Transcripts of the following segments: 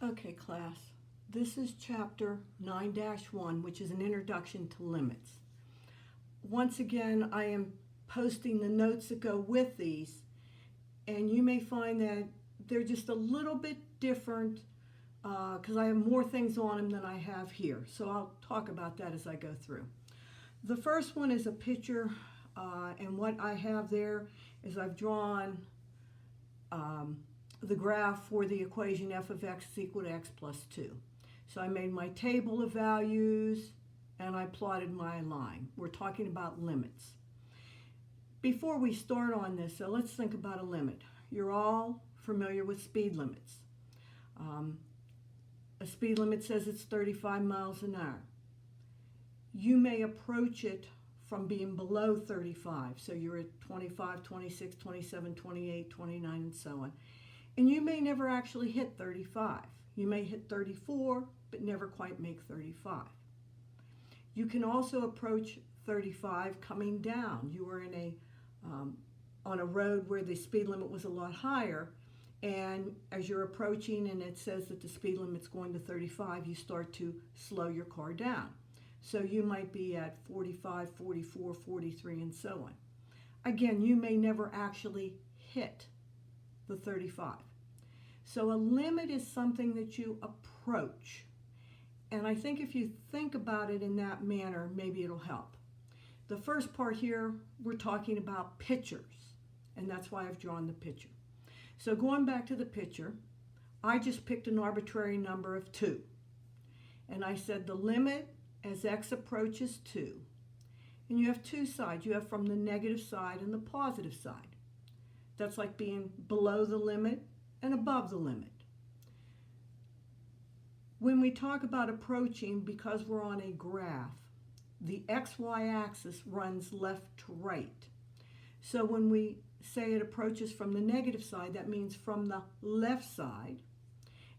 Okay, class. This is chapter 9-1, which is an introduction to limits. Once again, I am posting the notes that go with these, and you may find that they're just a little bit different because I have more things on them than I have here. So I'll talk about that as I go through. The first one is a picture, and what I have there is I've drawn the graph for the equation f of x is equal to x plus 2. So I made my table of values and I plotted my line. We're talking about limits. Before we start on this, so let's think about a limit. You're all familiar with speed limits. A speed limit says it's 35 miles an hour. You may approach it from being below 35. So you're at 25, 26, 27, 28, 29, and so on. And you may never actually hit 35. You may hit 34, but never quite make 35. You can also approach 35 coming down. You were in on a road where the speed limit was a lot higher, and as you're approaching and it says that the speed limit's going to 35, you start to slow your car down. So you might be at 45, 44, 43, and so on. Again, you may never actually hit the 35. So a limit is something that you approach. And I think if you think about it in that manner, maybe it'll help. The first part here, we're talking about pictures, and that's why I've drawn the picture. So going back to the picture, I just picked an arbitrary number of 2. And I said the limit as x approaches 2. And you have two sides. You have from the negative side and the positive side. That's like being below the limit and above the limit. When we talk about approaching, because we're on a graph, the xy axis runs left to right. So when we say it approaches from the negative side, that means from the left side.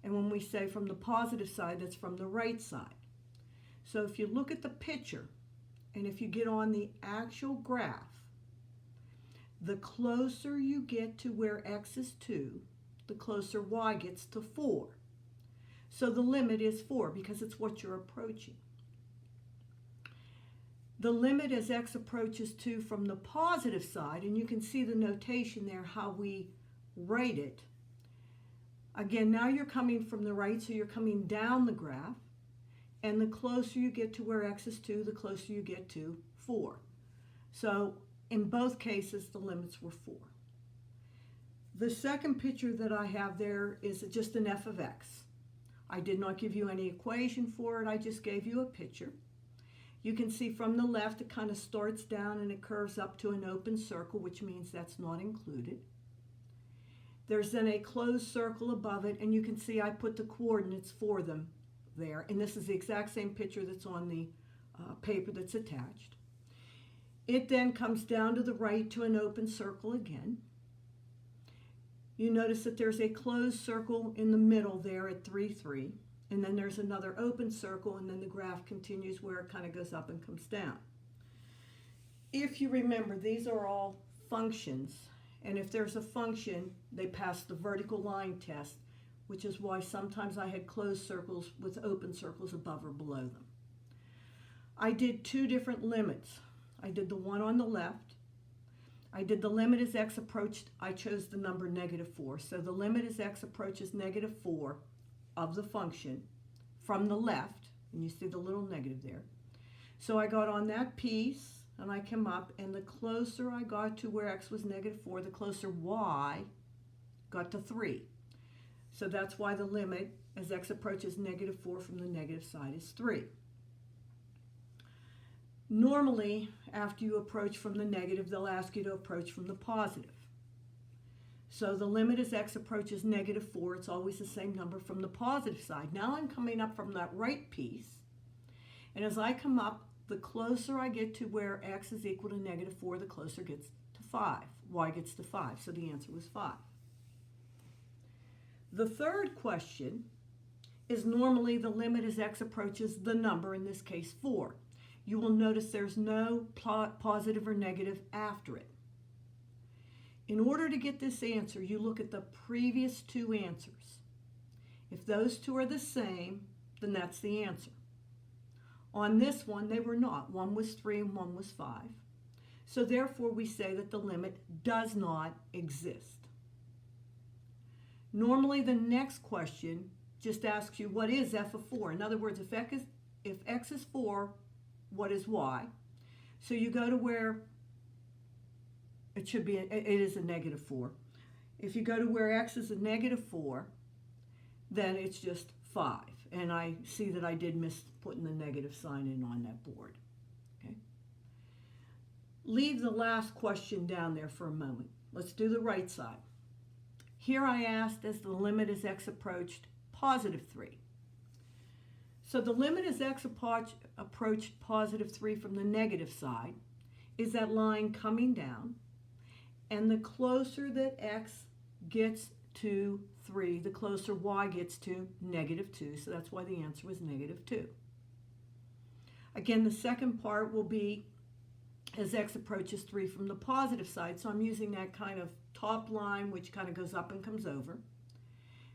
And when we say from the positive side, that's from the right side. So if you look at the picture, and if you get on the actual graph, the closer you get to where x is 2, the closer y gets to 4. So the limit is 4 because it's what you're approaching. The limit as x approaches 2 from the positive side, and you can see the notation there, how we write it. Again, now you're coming from the right, so you're coming down the graph. And the closer you get to where x is 2, the closer you get to 4. So in both cases, the limits were 4. The second picture that I have there is just an f of x. I did not give you any equation for it. I just gave you a picture. You can see from the left, it kind of starts down and it curves up to an open circle, which means that's not included. There's then a closed circle above it, and you can see I put the coordinates for them there, and this is the exact same picture that's on the paper that's attached. It then comes down to the right to an open circle again. You notice that there's a closed circle in the middle there at 3, 3, and then there's another open circle, and then the graph continues where it kind of goes up and comes down. If you remember, these are all functions, and if there's a function, they pass the vertical line test, which is why sometimes I had closed circles with open circles above or below them. I did 2 different limits. I did the one on the left. I did the limit as x approached, I chose the number -4. So the limit as x approaches -4 of the function from the left, and you see the little negative there. So I got on that piece, and I came up, and the closer I got to where x was -4, the closer y got to 3. So that's why the limit as x approaches -4 from the negative side is 3. Normally, after you approach from the negative, they'll ask you to approach from the positive. So the limit as x approaches -4, it's always the same number from the positive side. Now I'm coming up from that right piece, and as I come up, the closer I get to where x is equal to -4, the closer it gets to 5. Y gets to 5, so the answer was 5. The third question is normally the limit as x approaches the number, in this case 4. You will notice there's no positive or negative after it. In order to get this answer, you look at the previous 2 answers. If those two are the same, then that's the answer. On this one, they were not. One was 3 and one was 5. So therefore, we say that the limit does not exist. Normally, the next question just asks you, what is f of 4? In other words, if x is 4, what is y? So you go to where it should be, it is a negative 4. If you go to where x is a negative 4, then it's just 5. And I see that I did miss putting the negative sign in on that board. Okay. Leave the last question down there for a moment. Let's do the right side. Here I asked, as the limit as x approached positive 3. So the limit as x approached positive 3 from the negative side is that line coming down. And the closer that x gets to 3, the closer y gets to negative 2. So that's why the answer was negative 2. Again, the second part will be as x approaches 3 from the positive side. So I'm using that kind of top line, which kind of goes up and comes over.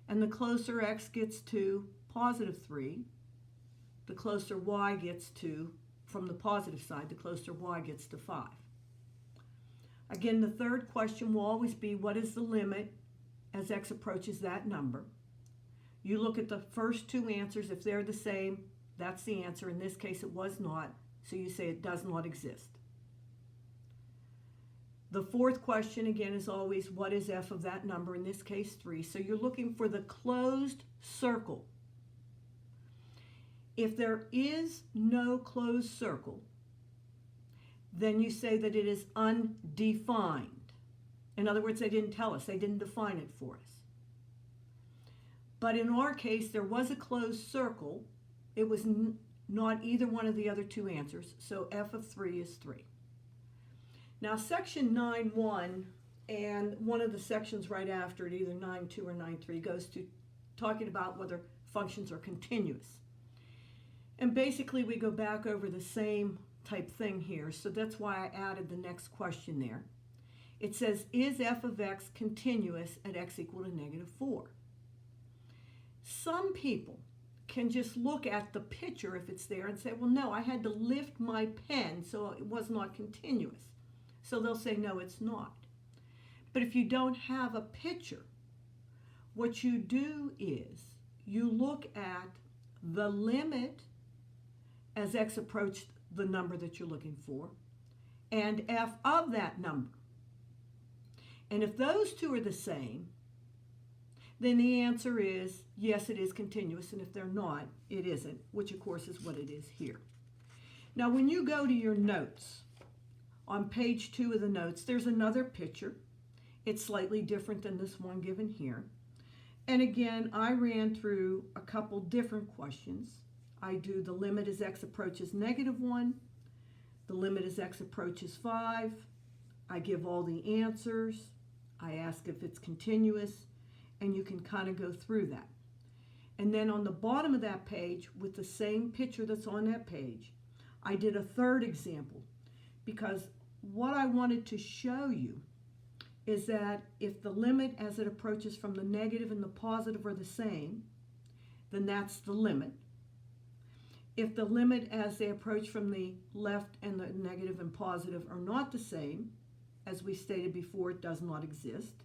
And the closer x gets to positive 3, the closer y gets to, from the positive side, the closer y gets to 5. Again, the third question will always be, what is the limit as x approaches that number? You look at the first two answers. If they're the same, that's the answer. In this case, it was not, so you say it does not exist. The fourth question, again, is always, what is f of that number? In this case, 3. So you're looking for the closed circle. If there is no closed circle, then you say that it is undefined. In other words, they didn't tell us. They didn't define it for us. But in our case, there was a closed circle. It was not either one of the other two answers. So f of 3 is 3. Now, section 9.1 and one of the sections right after it, either 9.2 or 9.3, goes to talking about whether functions are continuous. And basically, we go back over the same type thing here. So that's why I added the next question there. It says, is f of x continuous at x equal to negative 4? Some people can just look at the picture if it's there and say, well, no, I had to lift my pen, so it was not continuous. So they'll say, no, it's not. But if you don't have a picture, what you do is you look at the limit as x approached the number that you're looking for, and f of that number. And if those two are the same, then the answer is, yes, it is continuous, and if they're not, it isn't, which of course is what it is here. Now, when you go to your notes, on page 2 of the notes, there's another picture. It's slightly different than this one given here. And again, I ran through a couple different questions. I do the limit as x approaches negative 1, the limit as x approaches 5. I give all the answers. I ask if it's continuous, and you can kind of go through that. And then on the bottom of that page, with the same picture that's on that page, I did a third example, because what I wanted to show you is that if the limit as it approaches from the negative and the positive are the same, then that's the limit. If the limit as they approach from the left and the negative and positive are not the same, as we stated before, it does not exist.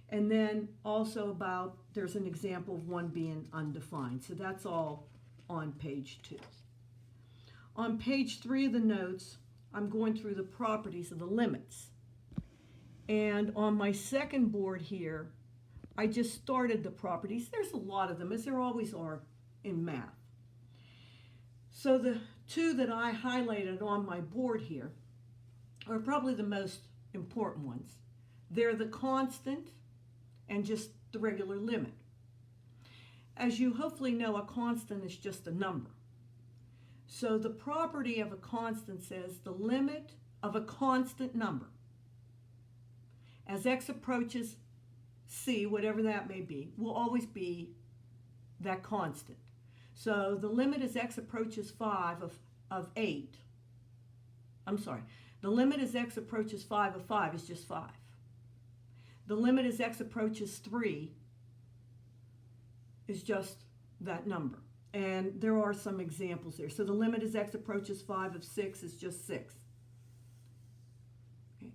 And then also about, there's an example of one being undefined. So that's all on page 2. On page 3 of the notes, I'm going through the properties of the limits. And on my second board here, I just started the properties. There's a lot of them, as there always are in math. So the two that I highlighted on my board here are probably the most important ones. They're the constant and just the regular limit. As you hopefully know, a constant is just a number. So the property of a constant says the limit of a constant number as x approaches c, whatever that may be, will always be that constant. So the limit as x approaches 5 of 8, I'm sorry, the limit as x approaches 5 of 5 is just 5. The limit as x approaches 3 is just that number. And there are some examples there. So the limit as x approaches 5 of 6 is just 6.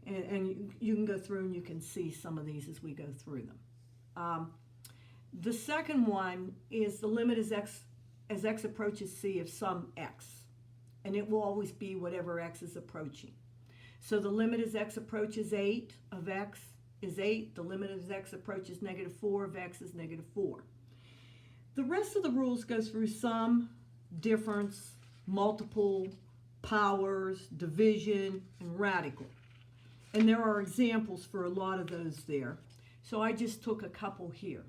And you can go through and you can see some of these as we go through them. The second one is the limit as x approaches c of some x. And it will always be whatever x is approaching. So the limit as x approaches 8 of x is 8. The limit as x approaches -4 of x is -4. The rest of the rules go through sum, difference, multiple, powers, division, and radical. And there are examples for a lot of those there. So I just took a couple here.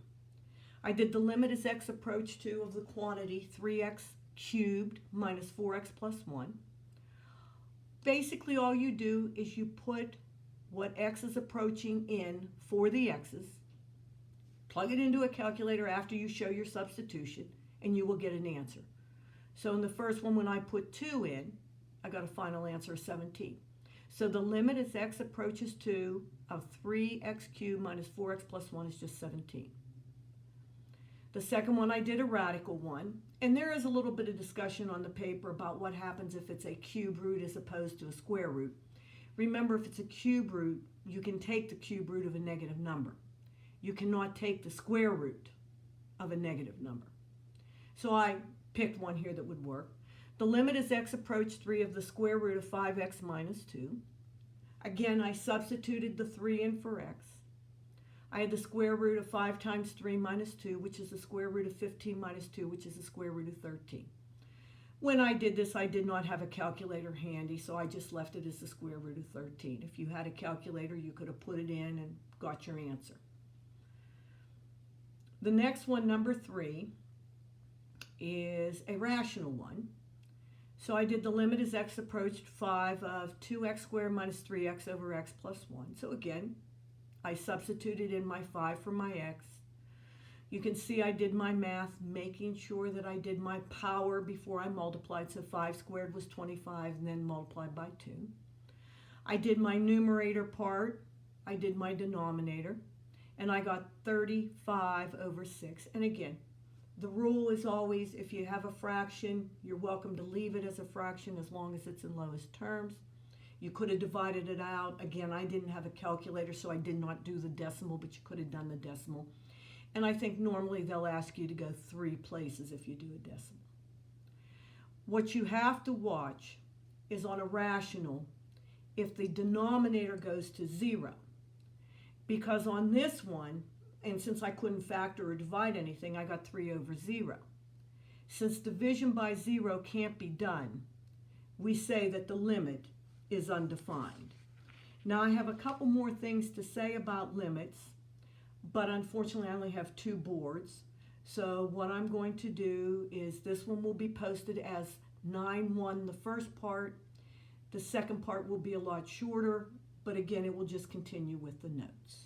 I did the limit as x approach 2 of the quantity 3x cubed minus 4x plus 1. Basically all you do is you put what x is approaching in for the x's, plug it into a calculator after you show your substitution, and you will get an answer. So in the first one, when I put 2 in, I got a final answer of 17. So the limit as x approaches 2 of 3x cubed minus 4x plus 1 is just 17. The second one, I did a radical one, and there is a little bit of discussion on the paper about what happens if it's a cube root as opposed to a square root. Remember, if it's a cube root, you can take the cube root of a negative number. You cannot take the square root of a negative number. So I picked one here that would work. The limit as x approached 3 of the square root of 5x minus 2. Again, I substituted the 3 in for x. I had the square root of 5 times 3 minus 2, which is the square root of 15 minus 2, which is the square root of 13. When I did this, I did not have a calculator handy, so I just left it as the square root of 13. If you had a calculator, you could have put it in and got your answer. The next one, number 3, is a rational one. So I did the limit as x approached 5 of 2x squared minus 3x over x plus 1. So again, I substituted in my 5 for my x. You can see I did my math, making sure that I did my power before I multiplied. So 5 squared was 25, and then multiplied by 2. I did my numerator part. I did my denominator. And I got 35 over 6. And again, the rule is always, if you have a fraction, you're welcome to leave it as a fraction as long as it's in lowest terms. You could have divided it out. Again, I didn't have a calculator, so I did not do the decimal, but you could have done the decimal. And I think normally they'll ask you to go 3 places if you do a decimal. What you have to watch is on a rational, if the denominator goes to 0. Because on this one, and since I couldn't factor or divide anything, I got 3 over 0. Since division by 0 can't be done, we say that the limit is undefined. Now I have a couple more things to say about limits, but unfortunately I only have 2 boards. So what I'm going to do is this one will be posted as 9-1, the first part. The second part will be a lot shorter, but again, it will just continue with the notes.